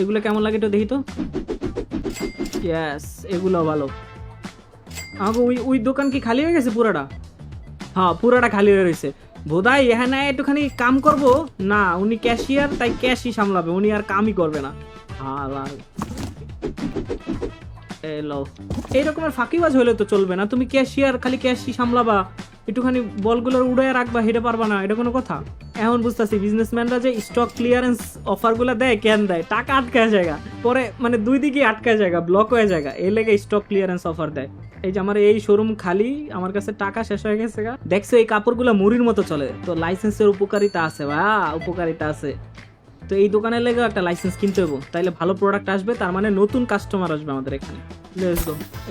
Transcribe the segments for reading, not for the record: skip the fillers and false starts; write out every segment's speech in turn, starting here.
এগুলো কেমন লাগে একটু দেখি তো। ইয়েস, এগুলো ভালো। আমাকে ওই দোকান কি খালি হয়ে গেছে পুরাটা? হ্যাঁ, পুরাটা খালি হয়ে রয়েছে। বোধহয় এখানে একটুখানি কাম করব না, উনি ক্যাশিয়ার, তাই ক্যাশই সামলাবে, উনি আর কামই করবে না। এলো এই রকমের ফাঁকিবাজ হলে তো চলবে না। তুমি ক্যাশিয়ার, খালি ক্যাশই সামলাবা, একটুখানি বলগুলো উড়াইয়া রাখবা, হেঁটে পারবা না, এটা কোনো কথা? এখন বুঝতেছি বিজনেসম্যানরা যে স্টক ক্লিয়ারেন্স অফারগুলো দেয়, কেন দেয়? টাকা আটকায় জায়গা, পরে মানে দুই দিকে আটকায় জায়গা, ব্লক হয়ে জায়গা, এই লেগে স্টক ক্লিয়ারেন্স অফার দেয়। এই যে আমার এই শোরুম খালি, আমার কাছে টাকা শেষ হয়ে গেছে গা। দেখছো এই কাপড়গুলো মুড়ির মতো চলে, তো লাইসেন্সের উপকারিতা আছে বা উপকারিতা আছে। তো এই দোকানের লেগে একটা লাইসেন্স কিনতে হবো, তাইলে ভালো প্রোডাক্ট আসবে, তার মানে নতুন কাস্টমার আসবে আমাদের এখানে।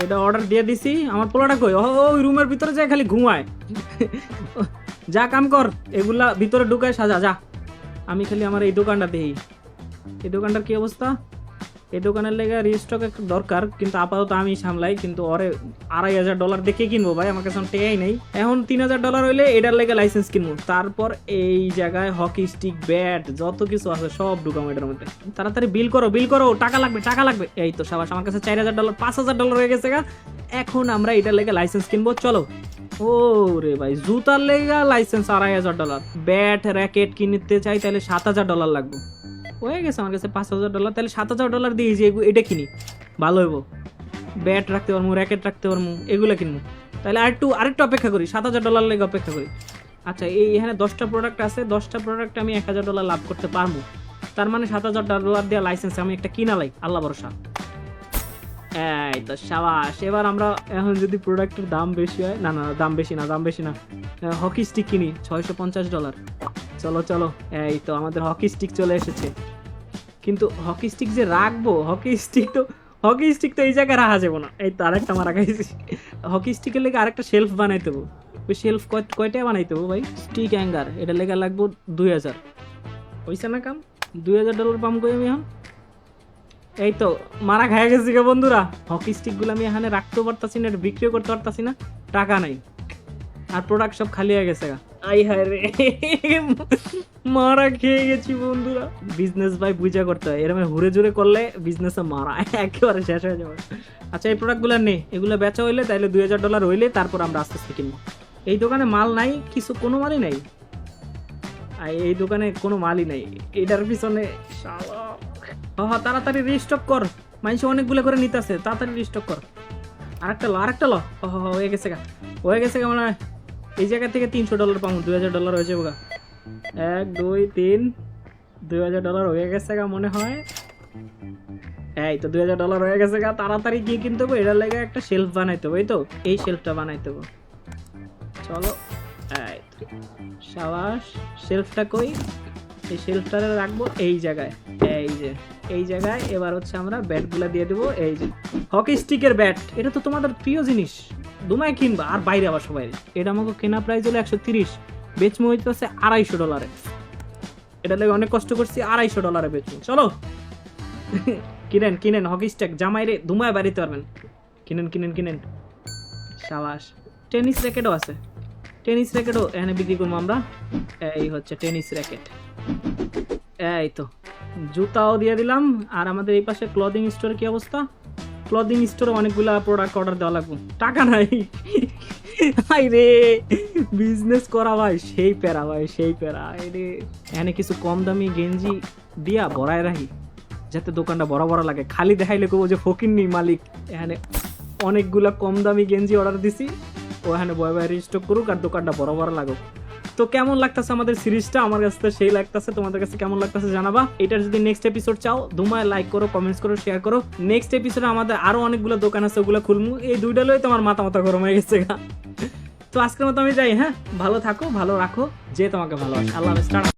এটা অর্ডার দিয়ে দিছি। আমার পোলাটা কই? ওই রুমের ভিতরে যায় খালি ঘুমায়। যা কাম কর, এগুলা ভিতরে ঢুকায় সাজা যা। আমি খালি আমার এই দোকানটা দেখি, এই দোকানটার কি অবস্থা। এই দোকানের লেগে রিস্টক দরকার, কিন্তু আপাতত আমি সামলাই। কিন্তু ওরে $2500 দেখে কিনবো ভাই, আমার কাছে টেয়াই নেই। এখন $3000 হইলে এটার লেগে লাইসেন্স কিনবো। তারপর এই জায়গায় হকি স্টিক, ব্যাট, যত কিছু আছে সব ঢুকাম এটার মধ্যে। তাড়াতাড়ি বিল করো, বিল করো, টাকা লাগবে, টাকা লাগবে। এই তো সাবাস, আমার কাছে $4000, $5000 হয়ে গেছে গা। এখন আমরা এটার লেগে লাইসেন্স কিনবো, চলো। ও রে ভাই, জুতার লেগা লাইসেন্স $2500। ব্যাট র্যাকেট কিনতে চাই তাহলে $7000 লাগবে। হয়ে গেছে আমার কাছে $5000, তাহলে $7000 দিয়ে যে এটা কিনি, ভালো হইব। ব্যাট রাখতে পারবো, র্যাকেট রাখতে পারবো, এগুলো কিনবো। তাহলে আরেকটু অপেক্ষা করি, $7000 লেগে অপেক্ষা করি। আচ্ছা, এখানে 10টা প্রোডাক্ট আছে, 10টা প্রোডাক্ট আমি $1000 লাভ করতে পারবো। তার মানে $7000 দেওয়া লাইসেন্স আমি একটা কিনা লাই, আল্লাহ ভরসা। এই তো সাবাস। এবার আমরা এখন যদি প্রোডাক্টের দাম বেশি হয়, না না দাম বেশি না, হকি স্টিক কিনি $650। চলো চলো, এই তো আমাদের হকি স্টিক চলে এসেছে। কিন্তু হকি স্টিক যে রাখবো, হকি স্টিক তো এই জায়গায় রাখা যাবো না। এই তো আরেকটা মারা খাইছি। হকি স্টিকের লেগে আরেকটা শেলফ বানাইতে হবো। ওই শেলফ কয়টা বানাইতে হবো ভাই? স্টিক হ্যাঙ্গার, এটা লেগে লাগবো 2000। হইছে না কাম? $2000 পাম কই আমি এখন? এই তো মারা খাই গেছি গে বন্ধুরা। হকি স্টিকগুলো আমি এখানে রাখতেও পারতাছি না, বিক্রিও করতে পারতাছি না, টাকা নাই, আর প্রোডাক্ট সব খালি হয়ে গেছে গা। আই হায় রে, মারা খেয়ে গেছি বন্ধুরা। বিজনেস ভাই বুঝা করতে হয়, এরকম হুড়ে জুড়ে করলে বিজনেসে মারা একেবারে শেষ হয়ে যাবে। আচ্ছা, এই প্রোডাক্টগুলো নেই, এগুলো বেচা হইলে তাইলে $2000 হইলে তারপর আমরা আস্তে আস্তে কিনবো। এই দোকানে মাল নাই, কোনো মালই নাই। এই দোকানে কোনো মালই নাই, এটার পিছনে তাড়াতাড়ি রিস্টক কর, মানুষ অনেকগুলো করে নিতেছে, তাড়াতাড়ি রিস্টক কর। আরেকটা ল। হয়ে গেছে গা মনে হয়। এই জায়গা থেকে $300 পাবো, $2000 হয়ে যাবো গা। 1 2 3, $2000 হয়ে গেছে গা মনে হয়। এই তো $2000 হয়ে গেছে গা। তাড়াতাড়ি গিয়ে কিনতে হবে, এটার লেগে একটা শেলফ বানাইতে হবে। এই তো এই শেলফটা বানাইতে হবে, চলো। এই সাবাস, শেলফটা কই? এই শেলফটা রাখবো এই জায়গায়, এই জায়গায়। এবার হচ্ছে আমরা ব্যাটগুলা দিয়ে দেবো। এই যে হকি স্টিকের ব্যাট, এটা তো তোমাদের প্রিয় জিনিস, দুমায় কিনবা আর বাইরে আবার সবাই। এটা আমাকে কেনা প্রাইস হলো 130, বেচমো হইতেছে $250। এটা লাগে অনেক কষ্ট করছি, $250 বেচবো। চলো কিনেন হকি স্টিক, জামাইরে দুমায় বাড়িতে পারবেন। কিনেন। সাবাস। টেনিস র্যাকেটও আছে, টেনিস র্যাকেটও এখানে বিক্রি করবো আমরা। এই হচ্ছে টেনিস র্যাকেট। এই তো জুতাও দিয়ে দিলাম। আর আমাদের এই পাশে ক্লদিং স্টোর কি অবস্থা? ক্লদিং স্টোরে অনেকগুলা প্রোডাক্ট অর্ডার দেওয়া লাগবে, টাকা নাই। ভাই রে, বিজনেস করা ভাই সেই প্যারা ভাই, সেই প্যারা। এখানে কিছু কম দামি গেঞ্জি দিয়া ভরায় রাখি, যাতে দোকানটা বড় লাগে, খালি দেখাইলে কেউ যে ফকিন্নি মালিক। এখানে অনেকগুলা কম দামি গেঞ্জি অর্ডার দিছি, ওখানে বয় রিস্টক করুক আর দোকানটা বড় লাগুক। তো কেমন লাগতেছে আমাদের সিরিজটা? আমার কাছে সেই লাগতেছে, তোমাদের কাছে কেমন লাগতেছে জানাবা। এটার যদি নেক্সট এপিসোড চাও, দুমায় লাইক করো, কমেন্টস করো, শেয়ার করো। নেক্সট এপিসোডে আমাদের আরো অনেকগুলো দোকান আছে, ওগুলো খুলমু। এই দুইটা লই তোমার মাথা গরম হয়ে গেছে। তো আজকের মতো আমি যাই, হ্যাঁ, ভালো থাকো, ভালো রাখো, যে তোমাকে ভালোবাসে। আল্লাহ হাফেজ।